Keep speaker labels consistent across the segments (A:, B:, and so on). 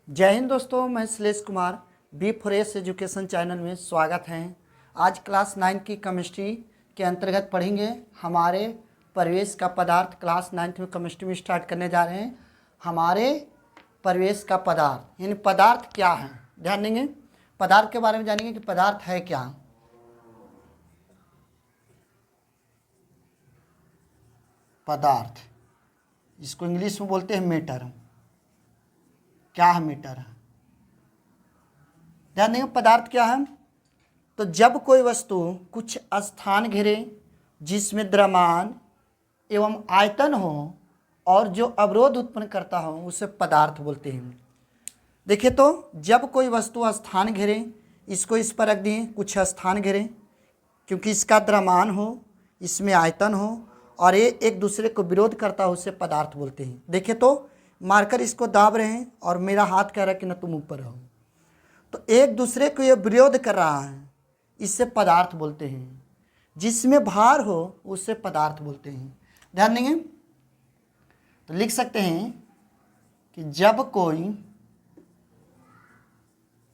A: जय हिंद दोस्तों, मैं श्लेष कुमार B4S एजुकेशन चैनल में स्वागत है। आज क्लास 9 की केमिस्ट्री के अंतर्गत पढ़ेंगे। हमारे परिवेश का पदार्थ क्लास 9 में केमिस्ट्री में स्टार्ट करने जा रहे हैं। हमारे परिवेश का पदार्थ यानी पदार्थ क्या है, ध्यान देंगे। पदार्थ के बारे में जानेंगे कि पदार्थ है क्या। पदार्थ, इसको इंग्लिश में बोलते हैं मैटर। क्या है मैटर? ध्यान देंगे, पदार्थ क्या है। तो जब कोई वस्तु कुछ स्थान घेरे जिसमें द्रव्यमान एवं आयतन हो और जो अवरोध उत्पन्न करता हो उसे पदार्थ बोलते हैं। देखिए, तो जब कोई वस्तु स्थान घेरे, इसको इस पर रख दिए, कुछ स्थान घेरे, क्योंकि इसका द्रव्यमान हो, इसमें आयतन हो और ये एक दूसरे को विरोध करता हो, उसे पदार्थ बोलते हैं। देखिए, तो मार्कर इसको दाब रहे हैं और मेरा हाथ कह रहा है कि ना तुम ऊपर रहो, तो एक दूसरे को ये विरोध कर रहा है, इससे पदार्थ बोलते हैं। जिसमें भार हो उससे पदार्थ बोलते हैं। ध्यान देंगे, तो लिख सकते हैं कि जब कोई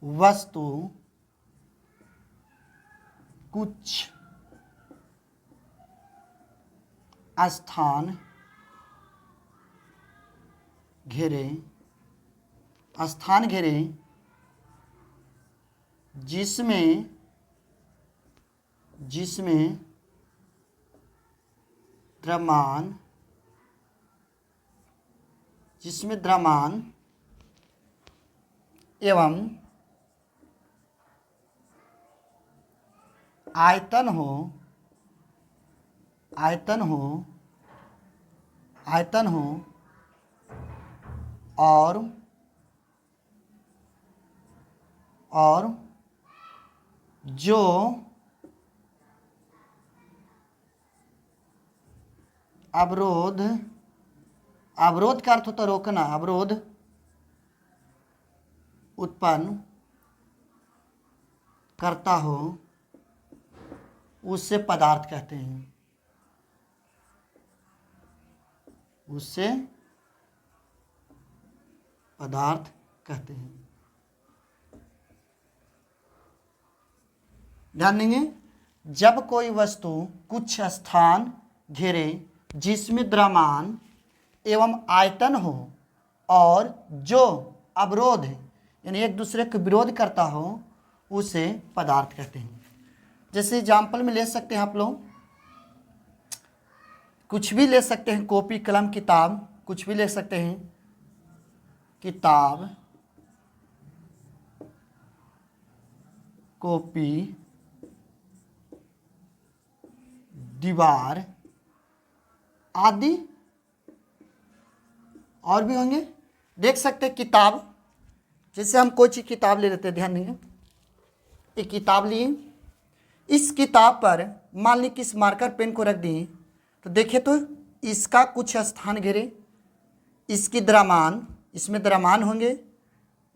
A: वस्तु कुछ स्थान घेरे जिसमें द्रव्यमान एवं आयतन हो और जो अवरोध का अर्थ होता है रोकना, अवरोध उत्पन्न करता हो उससे पदार्थ कहते हैं। उससे पदार्थ कहते हैं। ध्यान देंगे, जब कोई वस्तु कुछ स्थान घेरे जिसमें द्रव्यमान एवं आयतन हो और जो अवरोध यानी एक दूसरे को विरोध करता हो उसे पदार्थ कहते हैं। जैसे एग्जाम्पल में ले सकते हैं आप लोग, कुछ भी ले सकते हैं, कॉपी कलम किताब, कुछ भी ले सकते हैं। किताब, कॉपी, दीवार आदि और भी होंगे। देख सकते हैं किताब, जैसे हम कोई चीज़ किताब ले लेते हैं, ध्यान देंगे, एक किताब लिए, इस किताब पर मान ली किस मार्कर पेन को रख दिए, तो देखिए तो इसका कुछ स्थान घेरे, इसकी द्रव्यमान, इसमें द्रव्यमान होंगे,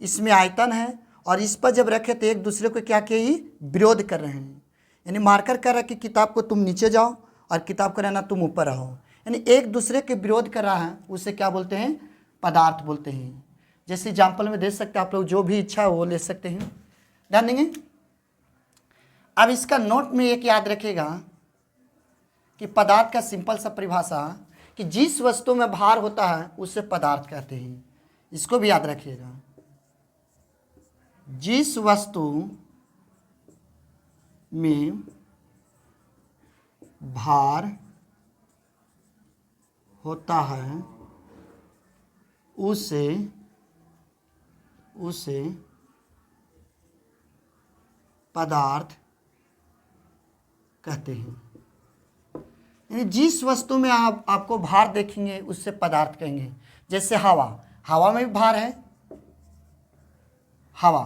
A: इसमें आयतन है और इस पर जब रखे तो एक दूसरे को क्या किए, विरोध कर रहे हैं। यानी मार्कर कर रहा है कि किताब को तुम नीचे जाओ और किताब को रहना तुम ऊपर रहो, यानी एक दूसरे के विरोध कर रहा है, उसे क्या बोलते हैं, पदार्थ बोलते हैं। जैसे एग्जाम्पल में दे सकते हैं आप लोग, जो भी इच्छा हो वो ले सकते हैं। ध्यान देंगे, अब इसका नोट में एक याद रखिएगा कि पदार्थ का सिंपल सा परिभाषा कि जिस वस्तु में भार होता है उसे पदार्थ कहते हैं। इसको भी याद रखिएगा, जिस वस्तु में भार होता है उसे पदार्थ कहते हैं। यानी जिस वस्तु में आपको भार देखेंगे उससे पदार्थ कहेंगे। जैसे हवा में भी भार है, हवा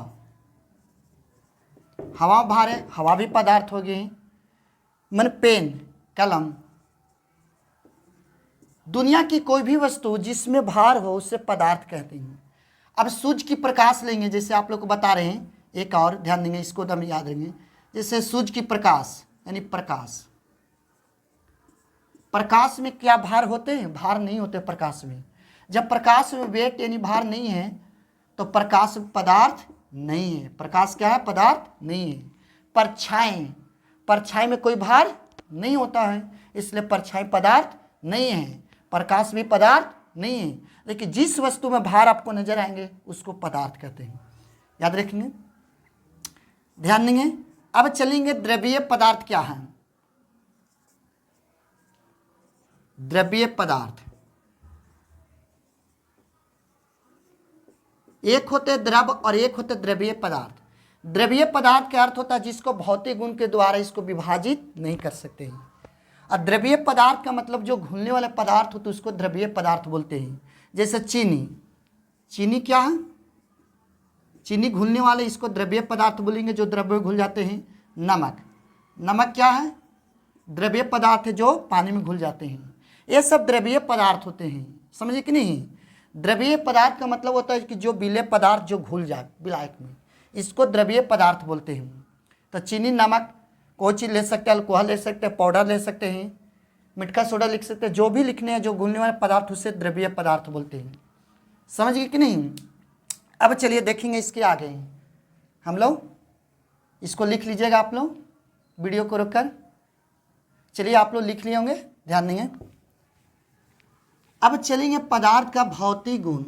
A: भार है, हवा भी पदार्थ हो गई। मन पेन, कलम, दुनिया की कोई भी वस्तु जिसमें भार हो उससे पदार्थ कहते हैं। अब सूर्य की प्रकाश लेंगे, जैसे आप लोग को बता रहे हैं, एक और ध्यान देंगे, इसको हम याद रखेंगे। जैसे सूर्य की प्रकाश यानी प्रकाश, प्रकाश में क्या भार होते हैं? भार नहीं होते प्रकाश में। जब प्रकाश में वेट यानी भार नहीं है तो प्रकाश पदार्थ नहीं है। प्रकाश क्या है? पदार्थ नहीं है। परछाई, परछाई में कोई भार नहीं होता है, इसलिए परछाई पदार्थ नहीं है। प्रकाश भी पदार्थ नहीं है, लेकिन जिस वस्तु में भार आपको नजर आएंगे उसको पदार्थ कहते हैं। याद रखेंगे, ध्यान देंगे। अब चलेंगे द्रव्य पदार्थ क्या है। द्रव्य पदार्थ एक होते द्रव और एक होते द्रव्य पदार्थ। द्रव्य पदार्थ का अर्थ होता है जिसको भौतिक गुण के द्वारा इसको विभाजित नहीं कर सकते हैं। और द्रव्य पदार्थ का मतलब जो घुलने वाले पदार्थ होते उसको द्रव्य पदार्थ बोलते हैं। जैसे चीनी, चीनी क्या है? चीनी घुलने वाले, इसको द्रव्य पदार्थ बोलेंगे जो द्रव्य घुल जाते हैं। नमक, नमक क्या है? द्रव्य पदार्थ है जो पानी में घुल जाते हैं। ये सब द्रव्य पदार्थ होते हैं, समझे कि नहीं? द्रव्य पदार्थ का मतलब होता है कि जो विलेय पदार्थ जो घुल जाए विलायक में, इसको द्रव्य पदार्थ बोलते हैं। तो चीनी, नमक, कोई चीज़ ले सकते हैं, अल्कोहल ले सकते हैं, पाउडर ले सकते हैं, मिठा सोडा लिख सकते हैं, जो भी लिखने हैं जो घुलने वाले पदार्थ उसे द्रव्य पदार्थ बोलते हैं। समझ गए कि नहीं? अब चलिए देखेंगे इसके आगे हम लोग, इसको लिख लीजिएगा आप लोग वीडियो को रोककर। चलिए आप लोग लिख लिए होंगे, ध्यान देंगे। अब चलेंगे पदार्थ का भौतिक गुण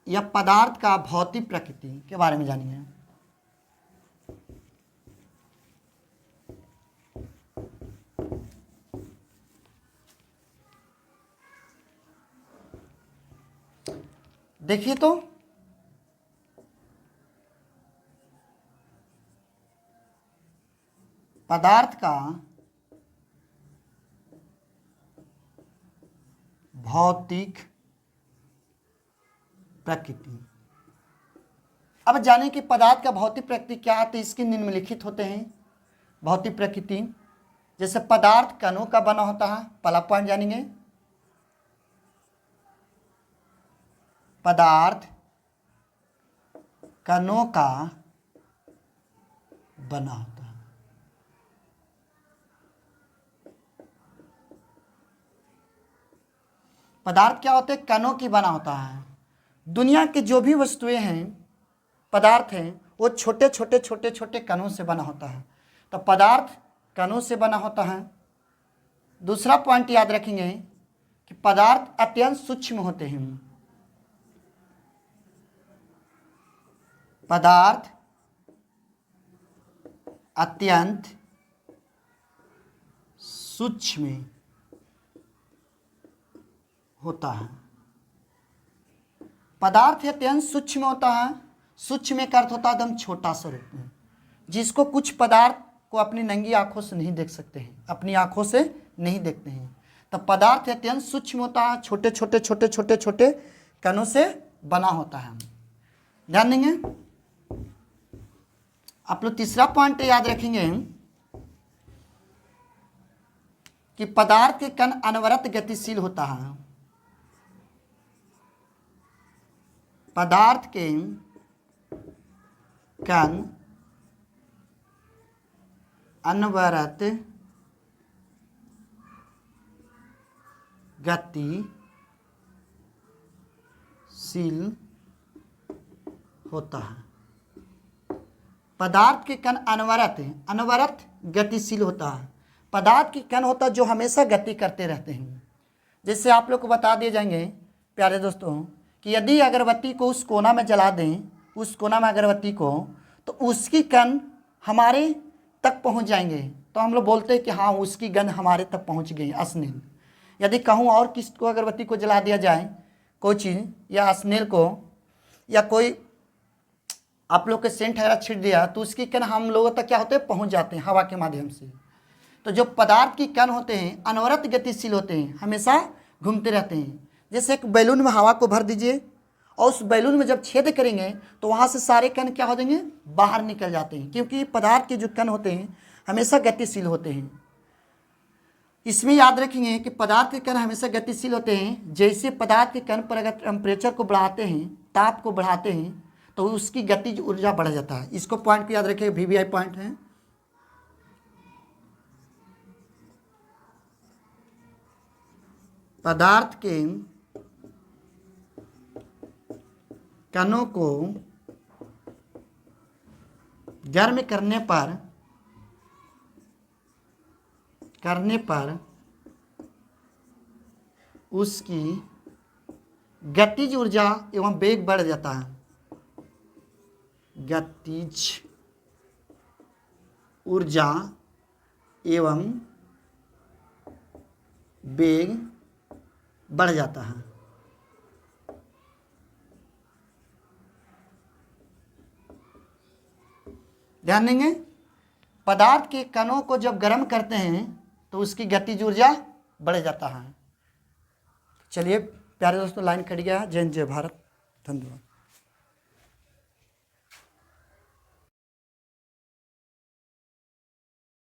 A: या पदार्थ का भौतिक प्रकृति के बारे में जानेंगे। देखिए तो पदार्थ का भौतिक प्रकृति। अब जाने कि पदार्थ का भौतिक प्रकृति क्या है, तो इसके निम्नलिखित होते हैं भौतिक प्रकृति। जैसे पदार्थ कणों का बना होता है, पहला पॉइंट जानेंगे। पदार्थ कणों का बना होता है। पदार्थ क्या होते हैं? कणों की बना होता है। दुनिया के जो भी वस्तुएं हैं, पदार्थ हैं, वो छोटे छोटे छोटे छोटे कणों से बना होता है। तो पदार्थ कणों से बना होता है। दूसरा पॉइंट याद रखेंगे कि पदार्थ अत्यंत सूक्ष्म होते हैं। पदार्थ अत्यंत सूक्ष्म होता है। पदार्थ अत्यंत सूक्ष्म होता है। सूक्ष्म का अर्थ होता है एकदम छोटा सा रूप में, जिसको कुछ पदार्थ को अपनी नंगी आंखों से नहीं देख सकते हैं, अपनी आंखों से नहीं देखते हैं। तो पदार्थ अत्यंत सूक्ष्म होता है, छोटे छोटे छोटे छोटे छोटे कणों से बना होता है। ध्यान देंगे आप लोग। तीसरा पॉइंट याद रखेंगे कि पदार्थ के कण अनवरत गतिशील होता है। पदार्थ के कण अनवरत गतिशील होता है। पदार्थ के कण अनवरत गतिशील होता है। पदार्थ के कण होता है जो हमेशा गति करते रहते हैं। जैसे आप लोग को बता दिए जाएंगे प्यारे दोस्तों कि यदि अगरबत्ती को उस कोना में जला दें, उस कोना में अगरबत्ती को, तो उसकी कण हमारे तक पहुंच जाएंगे। तो हम लोग बोलते हैं कि हाँ उसकी गंध हमारे तक पहुंच गई, स्नेल। यदि कहूँ और किस को अगरबत्ती को जला दिया जाए, कोई चीज़ या स्नेल को, या कोई आप लोग के सेंट वगैरह छिड़ दिया, तो उसकी कण हम लोगों तक क्या होते हैं? पहुंच जाते हैं हवा के माध्यम से। तो जो पदार्थ की कण होते हैं अनवरत गतिशील होते हैं, हमेशा घूमते रहते हैं। जैसे एक बैलून में हवा को भर दीजिए और उस बैलून में जब छेद करेंगे तो वहाँ से सारे कण क्या हो जाएंगे? बाहर निकल जाते हैं, क्योंकि पदार्थ के जो कण होते हैं हमेशा गतिशील होते हैं। इसमें याद रखेंगे कि पदार्थ के कण हमेशा गतिशील होते हैं। जैसे पदार्थ के कण पर अगर टेम्परेचर को बढ़ाते हैं, ताप को बढ़ाते हैं, तो उसकी गतिज ऊर्जा बढ़ जाता है। इसको पॉइंट को याद रखिए, VVI पॉइंट है। पदार्थ के कणों को गर्म करने पर उसकी गतिज ऊर्जा एवं वेग बढ़ जाता है। गतिज ऊर्जा एवं वेग बढ़ जाता है। ध्यान देंगे, पदार्थ के कणों को जब गर्म करते हैं तो उसकी गतिज ऊर्जा बढ़ जाता है। चलिए प्यारे दोस्तों, लाइन कट गया। जय हिंद, जय भारत, धन्यवाद।